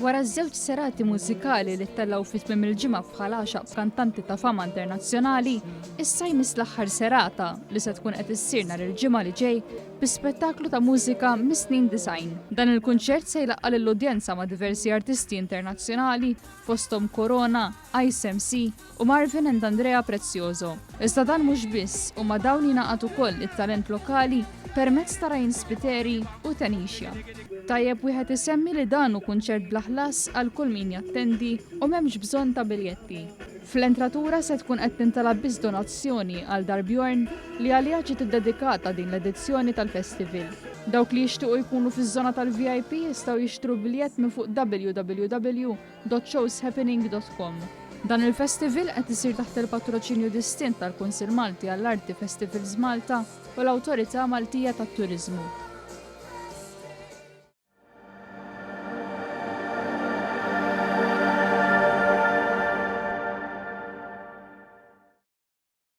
Wara ż-żewġ serati mużikali li ttellaw fit-tmiem il-ġimgħa f'Ħalaxa b'kantanti ta' fama internazzjonali, issa jmiss l-aħħar serata li se tkun qed issir nhar il-ġimgħa li ġej bi spettaklu ta' mużika mis-snin design. Dan il-kunċert se jlaqqal lill-udjenza ma' diversi artisti internazzjonali fosthom Corona, Ice MC u Marvin and Andrea Prezioso. Iżda dan mhux biss huma dawn jingħaqad ukoll it-talent lokali permezz ta' Ryan Spiteri u Tanisha. Tajjeb wieħed isemmi li dan hu kunċert bla ħlas għal kull min jattendi u m'hemmx bżonn ta' biljetti. Fl-entratura se tkun qed tintalab biss donazzjoni għal Darbjorn li għaliha ġiet iddedikata din l-edizzjoni tal-festival. Dawk li jixtiequ jkunu fiż-żona tal-VIP jistgħu jixtru biljett minn fuq www.showshappening.com. Dan il-festival qed isir taħt il-patroċinju distint tal-Kunsill Malti għall-Arti Festivals Malta u l-Awtorità Maltija tat-Turiżmu.